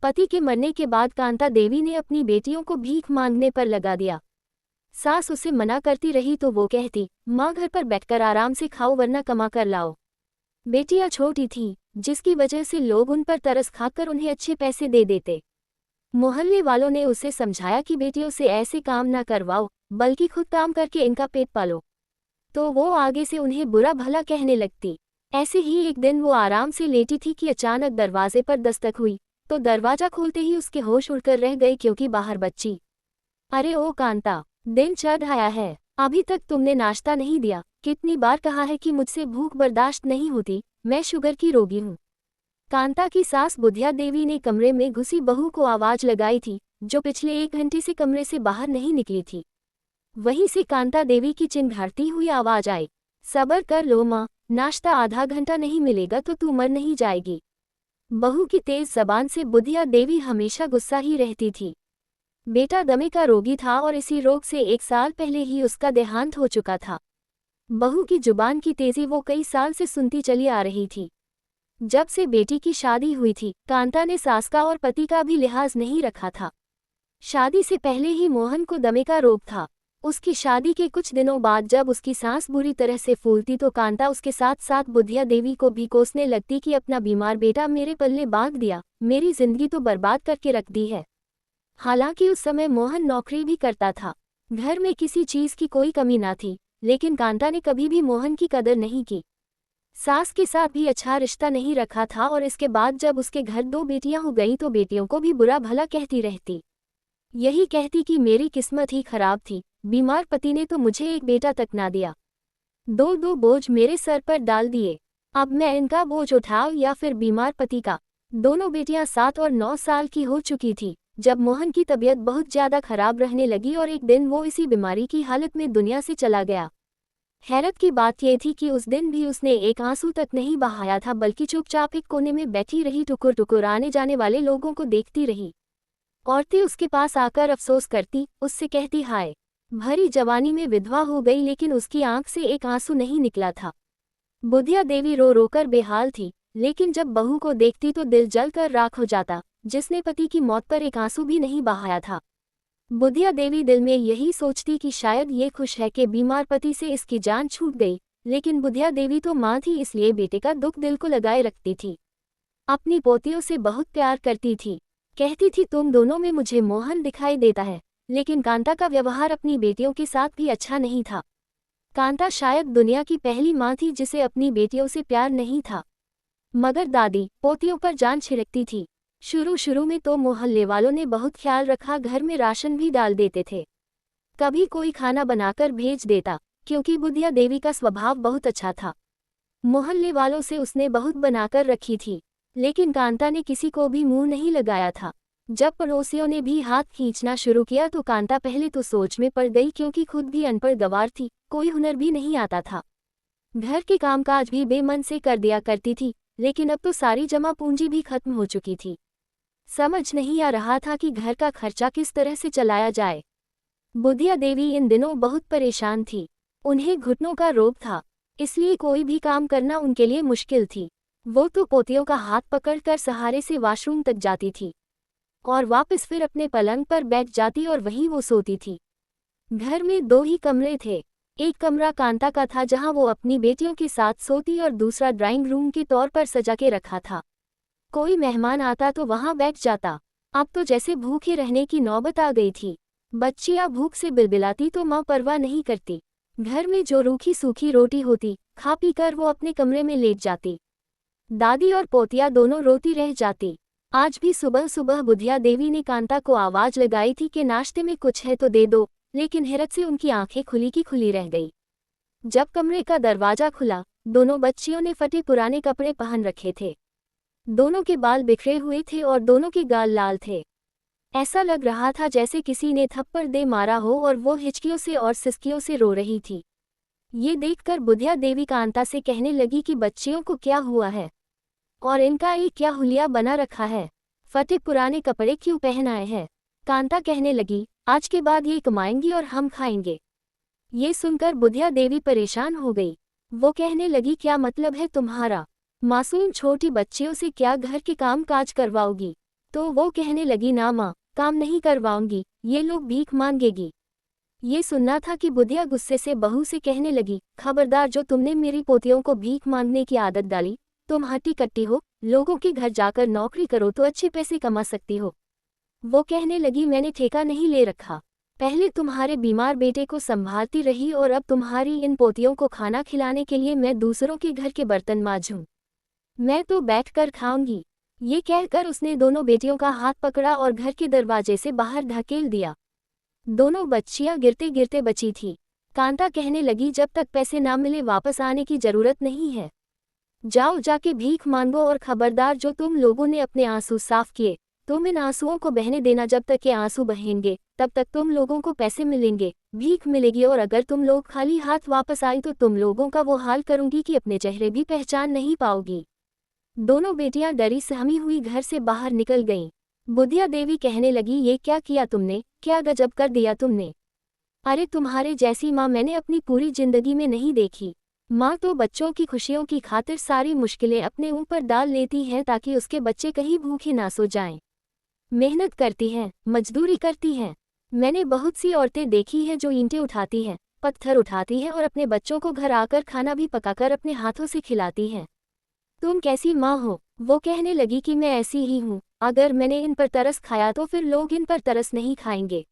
पति के मरने के बाद कांता देवी ने अपनी बेटियों को भीख मांगने पर लगा दिया। सास उसे मना करती रही तो वो कहती, माँ घर पर बैठकर आराम से खाओ वरना कमा कर लाओ। बेटियां छोटी थीं, जिसकी वजह से लोग उन पर तरस खाकर उन्हें अच्छे पैसे दे देते। मोहल्ले वालों ने उसे समझाया कि बेटियों से ऐसे काम ना करवाओ, बल्कि खुद काम करके इनका पेट पालो। तो वो आगे से उन्हें बुरा भला कहने लगती। ऐसे ही एक दिन वो आराम से लेटी थी कि अचानक दरवाजे पर दस्तक हुई, तो दरवाजा खोलते ही उसके होश उड़कर रह गए क्योंकि बाहर बच्ची। अरे ओ कांता, दिन चढ़ आया है, अभी तक तुमने नाश्ता नहीं दिया। कितनी बार कहा है कि मुझसे भूख बर्दाश्त नहीं होती, मैं शुगर की रोगी हूँ। कांता की सास बुधिया देवी ने कमरे में घुसी बहू को आवाज लगाई थी, जो पिछले 1 घंटे से कमरे से बाहर नहीं निकली थी। वहीं से कांता देवी की चिंघाड़ती हुई आवाज आई, सब्र कर लो माँ, नाश्ता आधा घंटा नहीं मिलेगा तो तू मर नहीं जाएगी। बहू की तेज जबान से बुधिया देवी हमेशा गुस्सा ही रहती थी। बेटा दमे का रोगी था और इसी रोग से 1 साल पहले ही उसका देहांत हो चुका था। बहू की जुबान की तेजी वो कई साल से सुनती चली आ रही थी। जब से बेटी की शादी हुई थी, कांता ने सास का और पति का भी लिहाज नहीं रखा था। शादी से पहले ही मोहन को दमे का रोग था। उसकी शादी के कुछ दिनों बाद जब उसकी सांस बुरी तरह से फूलती तो कांता उसके साथ साथ बुधिया देवी को भी कोसने लगती कि अपना बीमार बेटा मेरे पल्ले बांध दिया, मेरी जिंदगी तो बर्बाद करके रख दी है। हालांकि उस समय मोहन नौकरी भी करता था, घर में किसी चीज की कोई कमी ना थी, लेकिन कांता ने कभी भी मोहन की कदर नहीं की। सास के साथ भी अच्छा रिश्ता नहीं रखा था और इसके बाद जब उसके घर 2 बेटियां हो गईं तो बेटियों को भी बुरा भला कहती रहती। यही कहती कि मेरी किस्मत ही खराब थी, बीमार पति ने तो मुझे एक बेटा तक ना दिया। 2 बोझ मेरे सर पर डाल दिए, अब मैं इनका बोझ उठाऊं या फिर बीमार पति का। दोनों बेटियां 7 और 9 साल की हो चुकी थी जब मोहन की तबीयत बहुत ज्यादा खराब रहने लगी और एक दिन वो इसी बीमारी की हालत में दुनिया से चला गया। हैरत की बात यह थी कि उस दिन भी उसने एक आंसू तक नहीं बहाया था, बल्कि चुपचाप एक कोने में बैठी रही, टुकुर टुकुर आने जाने वाले लोगों को देखती रही। औरतें उसके पास आकर अफसोस करती, उससे कहती हाय, भरी जवानी में विधवा हो गई, लेकिन उसकी आंख से एक आंसू नहीं निकला था। बुधिया देवी रो रोकर बेहाल थी, लेकिन जब बहू को देखती तो दिल जलकर राख हो जाता, जिसने पति की मौत पर एक आंसू भी नहीं बहाया था। बुधिया देवी दिल में यही सोचती कि शायद ये खुश है कि बीमार पति से इसकी जान छूट गई, लेकिन बुधिया देवी तो माँ थी, इसलिए बेटे का दुख दिल को लगाए रखती थी। अपनी पोतियों से बहुत प्यार करती थी, कहती थी तुम दोनों में मुझे मोहन दिखाई देता है, लेकिन कांता का व्यवहार अपनी बेटियों के साथ भी अच्छा नहीं था। कांता शायद दुनिया की पहली माँ थी जिसे अपनी बेटियों से प्यार नहीं था, मगर दादी पोतियों पर जान छिड़कती थी। शुरू में तो मोहल्ले वालों ने बहुत ख्याल रखा, घर में राशन भी डाल देते थे, कभी कोई खाना बनाकर भेज देता, क्योंकि बुधिया देवी का स्वभाव बहुत अच्छा था। मोहल्ले वालों से उसने बहुत बनाकर रखी थी, लेकिन कांता ने किसी को भी मुंह नहीं लगाया था। जब पड़ोसियों ने भी हाथ खींचना शुरू किया तो कांता पहले तो सोच में पड़ गई, क्योंकि खुद भी अनपढ़ गंवार थी, कोई हुनर भी नहीं आता था। घर के कामकाज भी बेमन से कर दिया करती थी, लेकिन अब तो सारी जमा पूंजी भी खत्म हो चुकी थी। समझ नहीं आ रहा था कि घर का खर्चा किस तरह से चलाया जाए। बुधिया देवी इन दिनों बहुत परेशान थी, उन्हें घुटनों का रोग था, इसलिए कोई भी काम करना उनके लिए मुश्किल थी। वो तो पोतियों का हाथ पकड़कर सहारे से वॉशरूम तक जाती थी और वापस फिर अपने पलंग पर बैठ जाती और वहीं वो सोती थी। घर में 2 ही कमरे थे, एक कमरा कांता का था जहां वो अपनी बेटियों के साथ सोती और दूसरा ड्राइंग रूम के तौर पर सजा के रखा था। कोई मेहमान आता तो वहां बैठ जाता। अब तो जैसे भूखे रहने की नौबत आ गई थी। बच्चियां भूख से बिलबिलाती तो माँ परवाह नहीं करती, घर में जो रूखी सूखी रोटी होती खा पी कर वो अपने कमरे में लेट जाती। दादी और पोतिया दोनों रोती रह जाती। आज भी सुबह सुबह बुधिया देवी ने कांता को आवाज लगाई थी कि नाश्ते में कुछ है तो दे दो, लेकिन हैरत से उनकी आंखें खुली की खुली रह गई। जब कमरे का दरवाजा खुला, दोनों बच्चियों ने फटे पुराने कपड़े पहन रखे थे, दोनों के बाल बिखरे हुए थे और दोनों के गाल लाल थे। ऐसा लग रहा था जैसे किसी ने थप्पड़ दे मारा हो और वो हिचकियों से और सिसकियों से रो रही थी। ये देखकर बुधिया देवी कांता से कहने लगी कि बच्चियों को क्या हुआ है और इनका ये क्या हुलिया बना रखा है, फटे पुराने कपड़े क्यों पहनाए हैं। कांता कहने लगी, आज के बाद ये कमाएंगी और हम खाएंगे। ये सुनकर बुधिया देवी परेशान हो गई। वो कहने लगी, क्या मतलब है तुम्हारा? मासूम छोटी बच्चियों से क्या घर के काम काज करवाओगी? तो वो कहने लगी, ना माँ, काम नहीं करवाऊंगी, ये लोग भीख मांगेगी। ये सुनना था कि बुधिया गुस्से से बहू से कहने लगी, खबरदार, जो तुमने मेरी पोतियों को भीख मांगने की आदत डाली, तुम हट्टी कट्टी हो, लोगों के घर जाकर नौकरी करो तो अच्छे पैसे कमा सकती हो। वो कहने लगी, मैंने ठेका नहीं ले रखा, पहले तुम्हारे बीमार बेटे को संभालती रही और अब तुम्हारी इन पोतियों को खाना खिलाने के लिए मैं दूसरों के घर के बर्तन मांजूं। मैं तो बैठकर खाऊंगी। ये कहकर उसने दोनों बेटियों का हाथ पकड़ा और घर के दरवाजे से बाहर धकेल दिया। दोनों बच्चियां गिरते गिरते बची थी। कांता कहने लगी, जब तक पैसे ना मिले वापस आने की जरूरत नहीं है। जाओ जाके भीख मांगो और खबरदार, जो तुम लोगों ने अपने आंसू साफ किए, तुम इन आंसुओं को बहने देना। जब तक ये आंसू बहेंगे तब तक तुम लोगों को पैसे मिलेंगे, भीख मिलेगी, और अगर तुम लोग खाली हाथ वापस आई तो तुम लोगों का वो हाल करूंगी कि अपने चेहरे भी पहचान नहीं पाओगी। दोनों बेटियां डरी सहमी हुई घर से बाहर निकल गईं। बुधिया देवी कहने लगी, ये क्या किया तुमने, क्या गजब कर दिया तुमने। अरे तुम्हारे जैसी माँ मैंने अपनी पूरी जिंदगी में नहीं देखी। माँ तो बच्चों की खुशियों की खातिर सारी मुश्किलें अपने ऊपर डाल लेती हैं ताकि उसके बच्चे कहीं भूखे ना सो जाएं। मेहनत करती हैं, मजदूरी करती हैं। मैंने बहुत सी औरतें देखी हैं जो ईंटें उठाती हैं, पत्थर उठाती हैं और अपने बच्चों को घर आकर खाना भी पकाकर अपने हाथों से खिलाती हैं। तुम कैसी माँ हो। वो कहने लगी कि मैं ऐसी ही हूँ, अगर मैंने इन पर तरस खाया तो फिर लोग इन पर तरस नहीं खाएंगे।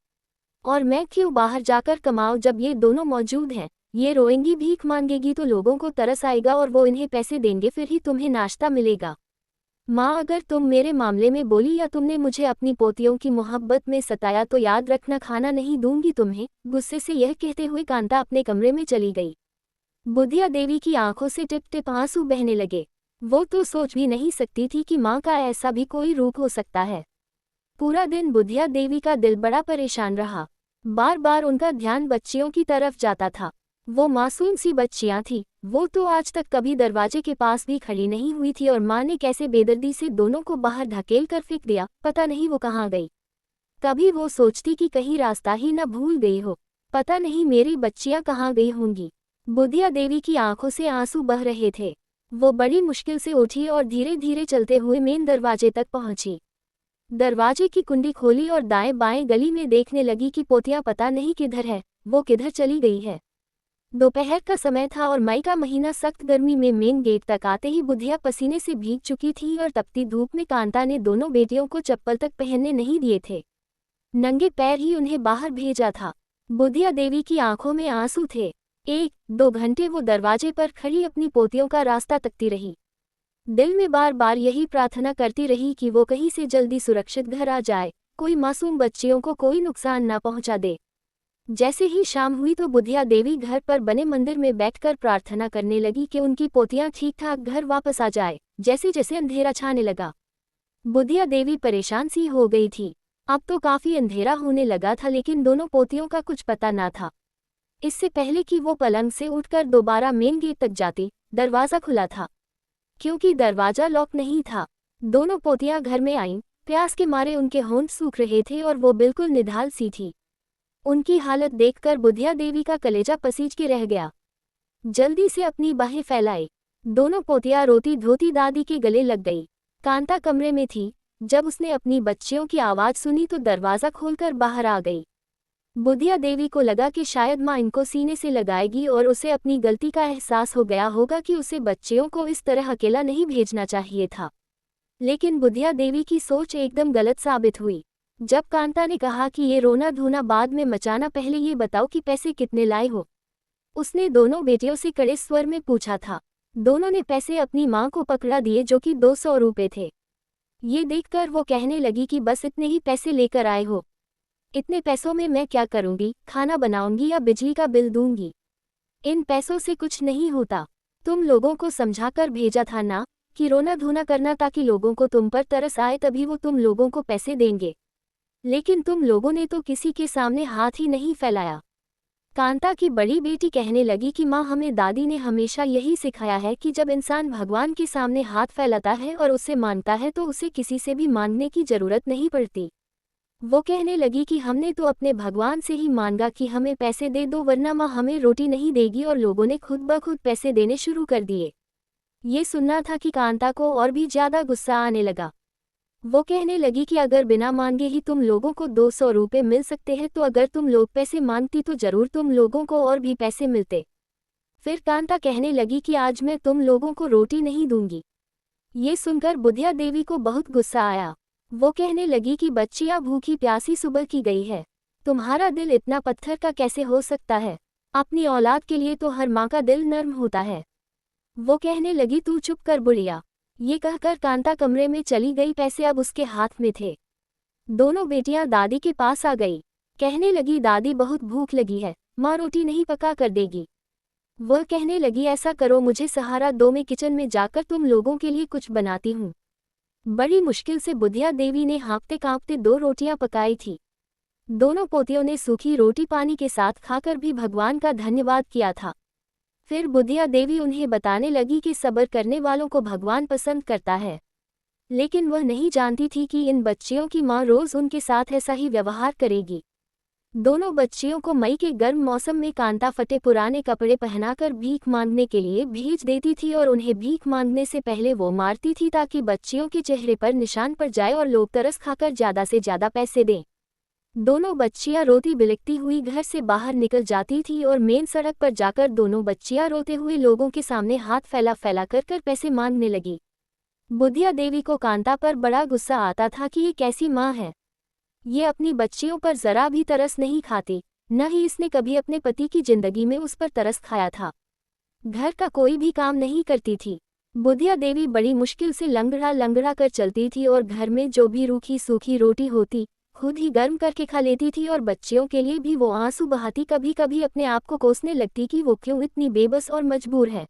और मैं क्यों बाहर जाकर कमाऊँ जब ये दोनों मौजूद हैं। ये रोएंगी, भीख मांगेगी तो लोगों को तरस आएगा और वो इन्हें पैसे देंगे, फिर ही तुम्हें नाश्ता मिलेगा। माँ, अगर तुम मेरे मामले में बोली या तुमने मुझे अपनी पोतियों की मोहब्बत में सताया तो याद रखना, खाना नहीं दूंगी तुम्हें। गुस्से से यह कहते हुए कांता अपने कमरे में चली गई। बुधिया देवी की आंखों से टिप टिप आंसू बहने लगे। वो तो सोच भी नहीं सकती थी कि माँ का ऐसा भी कोई रूप हो सकता है। पूरा दिन बुधिया देवी का दिल बड़ा परेशान रहा। बार बार उनका ध्यान बच्चियों की तरफ जाता था। वो मासूम सी बच्चियां थी, वो तो आज तक कभी दरवाजे के पास भी खड़ी नहीं हुई थी और माँ ने कैसे बेदर्दी से दोनों को बाहर धकेल कर फेंक दिया, पता नहीं वो कहाँ गई। कभी वो सोचती कि कहीं रास्ता ही न भूल गई हो, पता नहीं मेरी बच्चियां कहाँ गई होंगी। बुधिया देवी की आंखों से आंसू बह रहे थे। वो बड़ी मुश्किल से उठी और धीरे धीरे चलते हुए मेन दरवाजे तक पहुंची। दरवाजे की कुंडी खोली और दाएं बाएं गली में देखने लगी कि पोतियां पता नहीं किधर है, वो किधर चली गई है। दोपहर का समय था और मई का महीना, सख्त गर्मी में मेन गेट तक आते ही बुधिया पसीने से भीग चुकी थी और तपती धूप में कांता ने दोनों बेटियों को चप्पल तक पहनने नहीं दिए थे। नंगे पैर ही उन्हें बाहर भेजा था। बुधिया देवी की आंखों में आंसू थे। 1-2 घंटे वो दरवाजे पर खड़ी अपनी पोतियों का रास्ता तकती रही। दिल में बार बार यही प्रार्थना करती रही कि वो कहीं से जल्दी सुरक्षित घर आ जाए, कोई मासूम बच्चियों को कोई नुकसान न पहुंचा दे। जैसे ही शाम हुई तो बुधिया देवी घर पर बने मंदिर में बैठकर प्रार्थना करने लगी कि उनकी पोतियां ठीक ठाक घर वापस आ जाए। जैसे जैसे अंधेरा छाने लगा, बुधिया देवी परेशान सी हो गई थी। अब तो काफी अंधेरा होने लगा था, लेकिन दोनों पोतियों का कुछ पता ना था। इससे पहले कि वो पलंग से उठकर दोबारा मेन गेट तक जाती, दरवाज़ा खुला था। क्योंकि दरवाज़ा लॉक नहीं था, दोनों पोतियां घर में आईं। प्यास के मारे उनके होंठ सूख रहे थे और वो बिल्कुल निढाल सी थी। उनकी हालत देखकर बुधिया देवी का कलेजा पसीज के रह गया। जल्दी से अपनी बाहें फैलाई, दोनों पोतियां रोती धोती दादी के गले लग गई। कांता कमरे में थी। जब उसने अपनी बच्चियों की आवाज़ सुनी तो दरवाज़ा खोलकर बाहर आ गई। बुधिया देवी को लगा कि शायद माँ इनको सीने से लगाएगी और उसे अपनी गलती का एहसास हो गया होगा कि उसे बच्चियों को इस तरह अकेला नहीं भेजना चाहिए था। लेकिन बुधिया देवी की सोच एकदम गलत साबित हुई। जब कांता ने कहा कि ये रोना धोना बाद में मचाना, पहले ये बताओ कि पैसे कितने लाए हो, उसने दोनों बेटियों से कड़े स्वर में पूछा था। दोनों ने पैसे अपनी माँ को पकड़ा दिए, जो कि 200 रुपये थे। ये देखकर वो कहने लगी कि बस इतने ही पैसे लेकर आए हो, इतने पैसों में मैं क्या करूंगी, खाना बनाऊंगी या बिजली का बिल दूंगी। इन पैसों से कुछ नहीं होता। तुम लोगों को समझाकर भेजा था ना कि रोना धोना करना, ताकि लोगों को तुम पर तरस आए, तभी वो तुम लोगों को पैसे देंगे। लेकिन तुम लोगों ने तो किसी के सामने हाथ ही नहीं फैलाया। कांता की बड़ी बेटी कहने लगी कि माँ, हमें दादी ने हमेशा यही सिखाया है कि जब इंसान भगवान के सामने हाथ फैलाता है और उससे मांगता है तो उसे किसी से भी मांगने की जरूरत नहीं पड़ती। वो कहने लगी कि हमने तो अपने भगवान से ही मांगा कि हमें पैसे दे दो, वरना माँ हमें रोटी नहीं देगी, और लोगों ने खुद ब खुद पैसे देने शुरू कर दिए। ये सुनना था कि कांता को और भी ज्यादा गुस्सा आने लगा। वो कहने लगी कि अगर बिना मांगे ही तुम लोगों को 200 रुपये मिल सकते हैं तो अगर तुम लोग पैसे मांगती तो जरूर तुम लोगों को और भी पैसे मिलते। फिर कांता कहने लगी कि आज मैं तुम लोगों को रोटी नहीं दूंगी। ये सुनकर बुधिया देवी को बहुत गुस्सा आया। वो कहने लगी कि बच्चियां भूखी प्यासी सुबह की गई है, तुम्हारा दिल इतना पत्थर का कैसे हो सकता है? अपनी औलाद के लिए तो हर माँ का दिल नर्म होता है। वो कहने लगी तू चुप कर बुढ़िया। ये कहकर कांता कमरे में चली गई। पैसे अब उसके हाथ में थे। दोनों बेटियां दादी के पास आ गई। कहने लगी दादी बहुत भूख लगी है, माँ रोटी नहीं पका कर देगी। वह कहने लगी ऐसा करो मुझे सहारा दो, मैं किचन में जाकर तुम लोगों के लिए कुछ बनाती हूँ। बड़ी मुश्किल से बुधिया देवी ने हाँफते कांपते 2 रोटियां पकाई थी। दोनों पोतियों ने सूखी रोटी पानी के साथ खाकर भी भगवान का धन्यवाद किया था। फिर बुधिया देवी उन्हें बताने लगी कि सब्र करने वालों को भगवान पसंद करता है। लेकिन वह नहीं जानती थी कि इन बच्चियों की माँ रोज उनके साथ ऐसा ही व्यवहार करेगी। दोनों बच्चियों को मई के गर्म मौसम में कांता फटे पुराने कपड़े पहनाकर भीख मांगने के लिए भेज देती थी और उन्हें भीख मांगने से पहले वो मारती थी ताकि बच्चियों के चेहरे पर निशान पड़ जाए और लोग तरस खाकर ज्यादा से ज्यादा पैसे दें। दोनों बच्चियां रोती बिलखती हुई घर से बाहर निकल जाती थी और मेन सड़क पर जाकर दोनों बच्चियां रोते हुए लोगों के सामने हाथ फैला फैला कर पैसे मांगने लगी। बुधिया देवी को कांता पर बड़ा गुस्सा आता था कि ये कैसी माँ है। ये अपनी बच्चियों पर जरा भी तरस नहीं खाती, न ही इसने कभी अपने पति की जिंदगी में उस पर तरस खाया था। घर का कोई भी काम नहीं करती थी। बुधिया देवी बड़ी मुश्किल से लंगड़ा लंगड़ा कर चलती थी और घर में जो भी रूखी सूखी रोटी होती खुद ही गर्म करके खा लेती थी और बच्चियों के लिए भी वो आंसू बहाती, कभी कभी अपने आप को कोसने लगती कि वो क्यों इतनी बेबस और मजबूर है।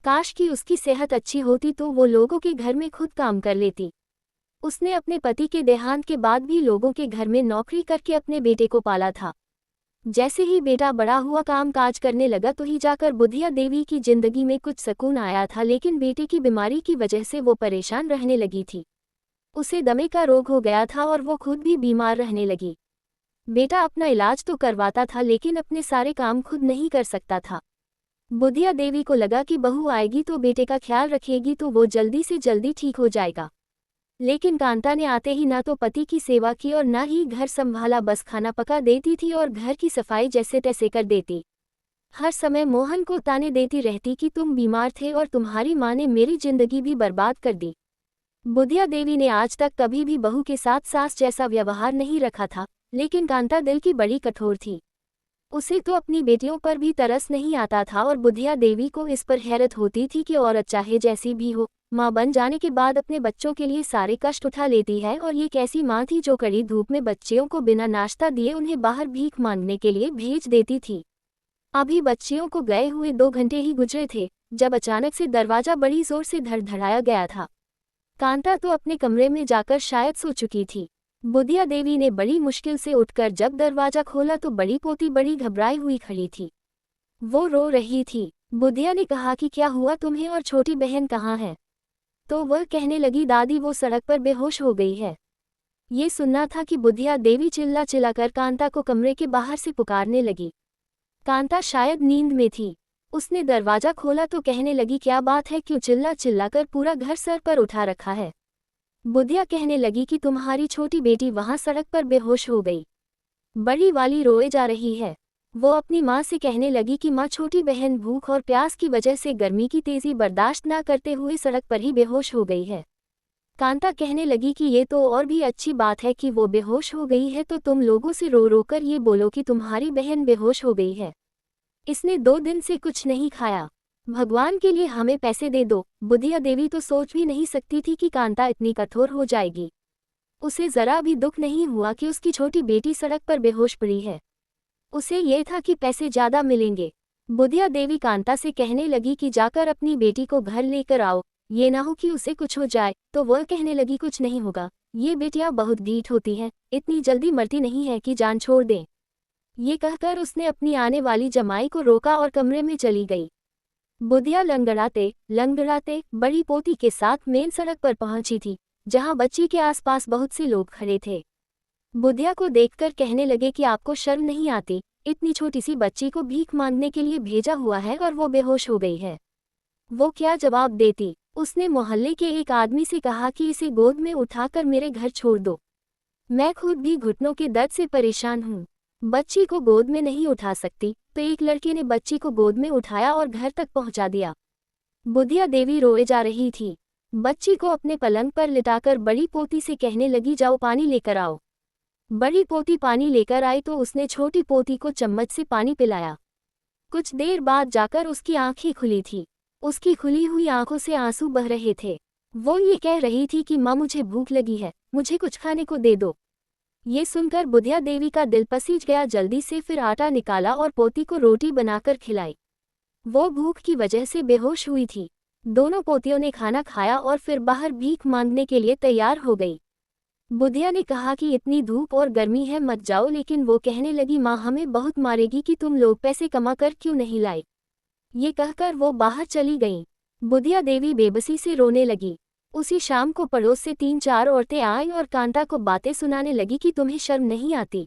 काश कि उसकी सेहत अच्छी होती तो वो लोगों के घर में खुद काम कर लेती। उसने अपने पति के देहांत के बाद भी लोगों के घर में नौकरी करके अपने बेटे को पाला था। जैसे ही बेटा बड़ा हुआ काम काज करने लगा तो ही जाकर बुधिया देवी की जिंदगी में कुछ सुकून आया था, लेकिन बेटे की बीमारी की वजह से वो परेशान रहने लगी थी। उसे दमे का रोग हो गया था और वो खुद भी बीमार रहने लगी। बेटा अपना इलाज तो करवाता था लेकिन अपने सारे काम खुद नहीं कर सकता था। बुधिया देवी को लगा कि बहू आएगी तो बेटे का ख्याल रखेगी तो वो जल्दी से जल्दी ठीक हो जाएगा। लेकिन कांता ने आते ही ना तो पति की सेवा की और ना ही घर संभाला, बस खाना पका देती थी और घर की सफाई जैसे तैसे कर देती। हर समय मोहन को ताने देती रहती कि तुम बीमार थे और तुम्हारी माँ ने मेरी जिंदगी भी बर्बाद कर दी। बुधिया देवी ने आज तक कभी भी बहू के साथ सास जैसा व्यवहार नहीं रखा था, लेकिन कांता दिल की बड़ी कठोर थी। उसे तो अपनी बेटियों पर भी तरस नहीं आता था और बुधिया देवी को इस पर हैरत होती थी कि औरत चाहे जैसी भी हो, माँ बन जाने के बाद अपने बच्चों के लिए सारे कष्ट उठा लेती है। और ये कैसी माँ थी जो कड़ी धूप में बच्चियों को बिना नाश्ता दिए उन्हें बाहर भीख मांगने के लिए भेज देती थी। अभी बच्चियों को गए हुए 2 घंटे ही गुजरे थे जब अचानक से दरवाजा बड़ी जोर से धड़धड़ाया गया था। कांता तो अपने कमरे में जाकर शायद सो चुकी थी। बुधिया देवी ने बड़ी मुश्किल से उठकर जब दरवाजा खोला तो बड़ी पोती बड़ी घबराई हुई खड़ी थी। वो रो रही थी। बुधिया ने कहा कि क्या हुआ तुम्हें और छोटी बहन कहाँ है? तो वह कहने लगी दादी वो सड़क पर बेहोश हो गई है। ये सुनना था कि बुधिया देवी चिल्ला चिल्लाकर कांता को कमरे के बाहर से पुकारने लगी। कांता शायद नींद में थी। उसने दरवाजा खोला तो कहने लगी क्या बात है, क्यों चिल्ला चिल्लाकर पूरा घर सर पर उठा रखा है? बुधिया कहने लगी कि तुम्हारी छोटी बेटी वहां सड़क पर बेहोश हो गई। बड़ी वाली रोए जा रही है। वो अपनी माँ से कहने लगी कि माँ छोटी बहन भूख और प्यास की वजह से गर्मी की तेजी बर्दाश्त न करते हुए सड़क पर ही बेहोश हो गई है। कांता कहने लगी कि ये तो और भी अच्छी बात है कि वो बेहोश हो गई है, तो तुम लोगों से रो रो कर ये बोलो कि तुम्हारी बहन बेहोश हो गई है। इसने 2 दिन से कुछ नहीं खाया, भगवान के लिए हमें पैसे दे दो। बुधिया देवी तो सोच भी नहीं सकती थी कि कांता इतनी कठोर हो जाएगी। उसे जरा भी दुख नहीं हुआ कि उसकी छोटी बेटी सड़क पर बेहोश पड़ी है। उसे ये था कि पैसे ज्यादा मिलेंगे। बुधिया देवी कांता से कहने लगी कि जाकर अपनी बेटी को घर लेकर आओ, ये ना हो कि उसे कुछ हो जाए। तो वह कहने लगी कुछ नहीं होगा, ये बेटियां बहुत ढीठ होती हैं, इतनी जल्दी मरती नहीं है कि जान छोड़ दें। ये कहकर उसने अपनी आने वाली जमाई को रोका और कमरे में चली गई। बुधिया लंगड़ाते लंगड़ाते बड़ी पोती के साथ मेन सड़क पर पहुंची थी, जहां बच्ची के आसपास बहुत से लोग खड़े थे। बुधिया को देखकर कहने लगे कि आपको शर्म नहीं आती, इतनी छोटी सी बच्ची को भीख मांगने के लिए भेजा हुआ है और वो बेहोश हो गई है। वो क्या जवाब देती? उसने मोहल्ले के एक आदमी से कहा कि इसे गोद में उठाकर मेरे घर छोड़ दो। मैं खुद भी घुटनों के दर्द से परेशान हूँ। बच्ची को गोद में नहीं उठा सकती, तो एक लड़के ने बच्ची को गोद में उठाया और घर तक पहुंचा दिया। बुधिया देवी रोए जा रही थी। बच्ची को अपने पलंग पर लिटाकर बड़ी पोती से कहने लगी, जाओ पानी लेकर आओ। बड़ी पोती पानी लेकर आई तो उसने छोटी पोती को चम्मच से पानी पिलाया। कुछ देर बाद जाकर उसकी आंखें खुली थी। उसकी खुली हुई आंखों से आंसू बह रहे थे। वो ये कह रही थी कि माँ मुझे भूख लगी है, मुझे कुछ खाने को दे दो। ये सुनकर बुधिया देवी का दिल पसीज गया। जल्दी से फिर आटा निकाला और पोती को रोटी बनाकर खिलाई। वो भूख की वजह से बेहोश हुई थी। दोनों पोतियों ने खाना खाया और फिर बाहर भीख मांगने के लिए तैयार हो गई। बुधिया ने कहा कि इतनी धूप और गर्मी है, मत जाओ, लेकिन वो कहने लगी, माँ हमें बहुत मारेगी कि तुम लोग पैसे कमा कर क्यों नहीं लाए। ये कहकर वो बाहर चली गईं। बुधिया देवी बेबसी से रोने लगी। उसी शाम को पड़ोस से 3-4 औरतें आईं और कांता को बातें सुनाने लगी कि तुम्हें शर्म नहीं आती।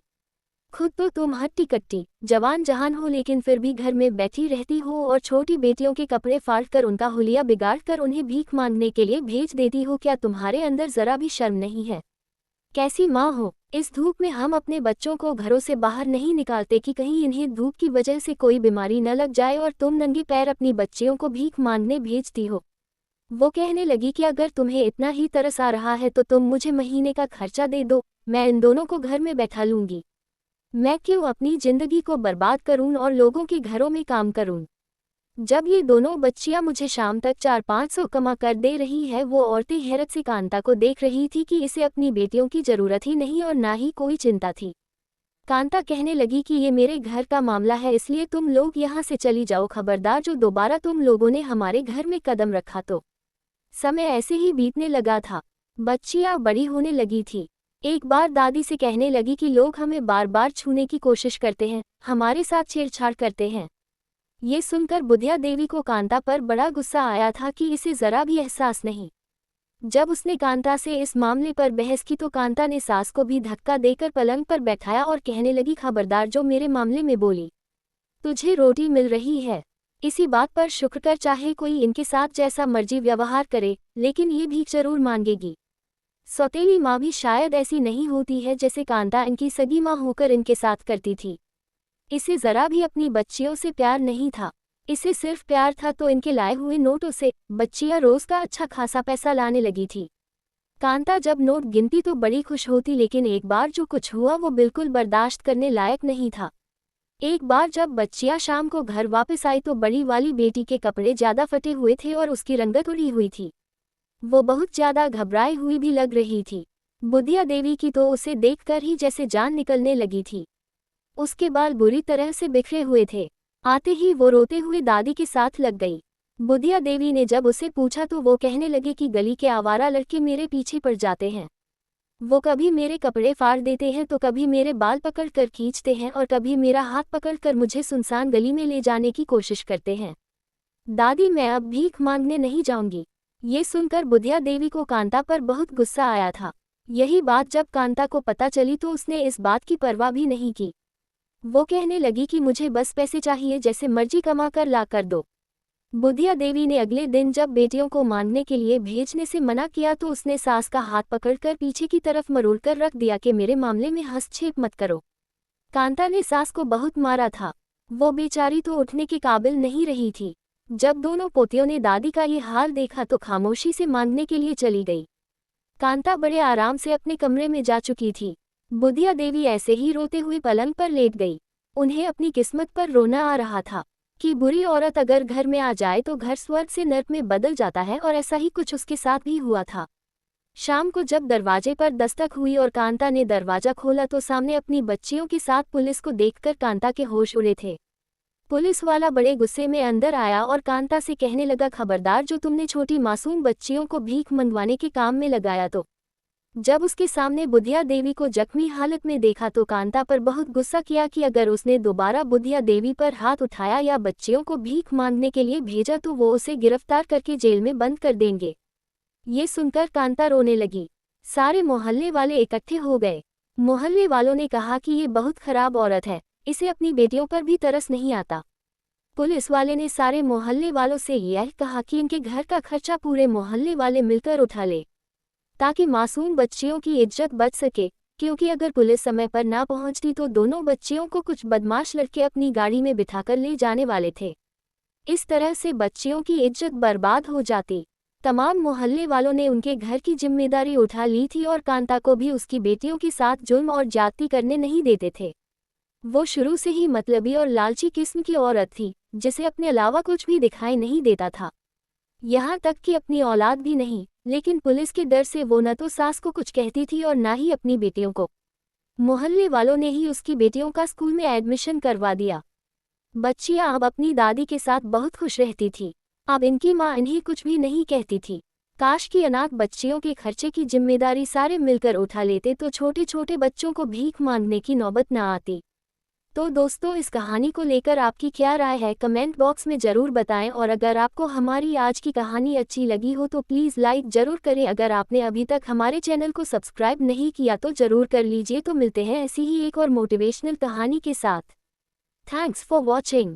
खुद तो तुम हट्टी कट्टी जवान जहान हो, लेकिन फिर भी घर में बैठी रहती हो और छोटी बेटियों के कपड़े फाड़ कर उनका हुलिया बिगाड़ कर उन्हें भीख मांगने के लिए भेज देती हो। क्या तुम्हारे अंदर जरा भी शर्म नहीं है? कैसी माँ हो? इस धूप में हम अपने बच्चों को घरों से बाहर नहीं निकालते कि कहीं इन्हें धूप की वजह से कोई बीमारी न लग जाए, और तुम नंगे पैर अपनी बच्चियों को भीख मांगने भेजती हो। वो कहने लगी कि अगर तुम्हें इतना ही तरस आ रहा है तो तुम मुझे महीने का खर्चा दे दो, मैं इन दोनों को घर में बैठा लूंगी। मैं क्यों अपनी जिंदगी को बर्बाद करूं और लोगों के घरों में काम करूं। जब ये दोनों बच्चियां मुझे शाम तक 400-500 कमा कर दे रही है। वो औरतें हैरत से कांता को देख रही थी कि इसे अपनी बेटियों की जरूरत ही नहीं और ना ही कोई चिंता थी। कांता कहने लगी कि ये मेरे घर का मामला है, इसलिए तुम लोग यहाँ से चली जाओ। खबरदार, जो दोबारा तुम लोगों ने हमारे घर में कदम रखा तो। समय ऐसे ही बीतने लगा था। बच्चियां बड़ी होने लगी थी। एक बार दादी से कहने लगी कि लोग हमें बार बार छूने की कोशिश करते हैं, हमारे साथ छेड़छाड़ करते हैं। ये सुनकर बुधिया देवी को कांता पर बड़ा गुस्सा आया था कि इसे जरा भी एहसास नहीं। जब उसने कांता से इस मामले पर बहस की तो कांता ने सास को भी धक्का देकर पलंग पर बैठाया और कहने लगी, खबरदार, जो मेरे मामले में बोली। तुझे रोटी मिल रही है, इसी बात पर शुक्र कर, चाहे कोई इनके साथ जैसा मर्जी व्यवहार करे, लेकिन ये भीख जरूर मांगेगी। सौतेली माँ भी शायद ऐसी नहीं होती है जैसे कांता इनकी सगी माँ होकर इनके साथ करती थी। इसे जरा भी अपनी बच्चियों से प्यार नहीं था। इसे सिर्फ प्यार था तो इनके लाए हुए नोटों से। बच्चियां रोज का अच्छा खासा पैसा लाने लगी थी। कांता जब नोट गिनती तो बड़ी खुश होती, लेकिन एक बार जो कुछ हुआ वो बिल्कुल बर्दाश्त करने लायक नहीं था। एक बार जब बच्चियां शाम को घर वापस आई तो बड़ी वाली बेटी के कपड़े ज्यादा फटे हुए थे और उसकी रंगत उड़ी हुई थी। वो बहुत ज्यादा घबराई हुई भी लग रही थी। बुधिया देवी की तो उसे देखकर ही जैसे जान निकलने लगी थी। उसके बाल बुरी तरह से बिखरे हुए थे। आते ही वो रोते हुए दादी के साथ लग गई। बुधिया देवी ने जब उसे पूछा तो वो कहने लगे कि गली के आवारा लड़के मेरे पीछे पड़ जाते हैं। वो कभी मेरे कपड़े फाड़ देते हैं तो कभी मेरे बाल पकड़कर खींचते हैं और कभी मेरा हाथ पकड़कर मुझे सुनसान गली में ले जाने की कोशिश करते हैं। दादी, मैं अब भीख मांगने नहीं जाऊंगी। ये सुनकर बुधिया देवी को कांता पर बहुत गुस्सा आया था। यही बात जब कांता को पता चली तो उसने इस बात की परवाह भी नहीं की। वो कहने लगी कि मुझे बस पैसे चाहिए, जैसे मर्जी कमा कर ला कर दो। बुधिया देवी ने अगले दिन जब बेटियों को मांगने के लिए भेजने से मना किया तो उसने सास का हाथ पकड़कर पीछे की तरफ मरोड़कर रख दिया कि मेरे मामले में हस्तक्षेप मत करो। कांता ने सास को बहुत मारा था। वो बेचारी तो उठने के काबिल नहीं रही थी। जब दोनों पोतियों ने दादी का ये हाल देखा तो खामोशी से मांगने के लिए चली गई। कांता बड़े आराम से अपने कमरे में जा चुकी थी। बुधिया देवी ऐसे ही रोते हुए पलंग पर लेट गई। उन्हें अपनी किस्मत पर रोना आ रहा था कि बुरी औरत अगर घर में आ जाए तो घर स्वर्ग से नर्क में बदल जाता है, और ऐसा ही कुछ उसके साथ भी हुआ था। शाम को जब दरवाजे पर दस्तक हुई और कांता ने दरवाजा खोला तो सामने अपनी बच्चियों के साथ पुलिस को देखकर कांता के होश उड़े थे। पुलिस वाला बड़े गुस्से में अंदर आया और कांता से कहने लगा, खबरदार, जो तुमने छोटी मासूम बच्चियों को भीख मंगवाने के काम में लगाया तो। जब उसके सामने बुधिया देवी को जख्मी हालत में देखा तो कांता पर बहुत गुस्सा किया कि अगर उसने दोबारा बुधिया देवी पर हाथ उठाया या बच्चियों को भीख मांगने के लिए भेजा तो वो उसे गिरफ्तार करके जेल में बंद कर देंगे। ये सुनकर कांता रोने लगी। सारे मोहल्ले वाले इकट्ठे हो गए। मोहल्ले वालों ने कहा कि ये बहुत खराब औरत है, इसे अपनी बेटियों पर भी तरस नहीं आता। पुलिस वाले ने सारे मोहल्ले वालों से यह कहा कि इनके घर का खर्चा पूरे मोहल्ले वाले मिलकर उठा ले, ताकि मासूम बच्चियों की इज्जत बच सके, क्योंकि अगर पुलिस समय पर ना पहुंचती तो दोनों बच्चियों को कुछ बदमाश लड़के अपनी गाड़ी में बिठाकर ले जाने वाले थे। इस तरह से बच्चियों की इज्जत बर्बाद हो जाती। तमाम मोहल्ले वालों ने उनके घर की जिम्मेदारी उठा ली थी और कांता को भी उसकी बेटियों के साथ जुल्म और ज्यादती करने नहीं देते थे। वो शुरू से ही मतलबी और लालची किस्म की औरत थी, जिसे अपने अलावा कुछ भी दिखाई नहीं देता था, यहाँ तक कि अपनी औलाद भी नहीं। लेकिन पुलिस के डर से वो न तो सास को कुछ कहती थी और ना ही अपनी बेटियों को। मोहल्ले वालों ने ही उसकी बेटियों का स्कूल में एडमिशन करवा दिया। बच्चियां अब अपनी दादी के साथ बहुत खुश रहती थी। अब इनकी माँ इन्हें कुछ भी नहीं कहती थी। काश कि अनाथ बच्चियों के खर्चे की जिम्मेदारी सारे मिलकर उठा लेते तो छोटे छोटे बच्चों को भीख मांगने की नौबत न आती। तो दोस्तों, इस कहानी को लेकर आपकी क्या राय है, कमेंट बॉक्स में ज़रूर बताएं। और अगर आपको हमारी आज की कहानी अच्छी लगी हो तो प्लीज़ लाइक ज़रूर करें। अगर आपने अभी तक हमारे चैनल को सब्सक्राइब नहीं किया तो ज़रूर कर लीजिए। तो मिलते हैं ऐसी ही एक और मोटिवेशनल कहानी के साथ। Thanks for watching.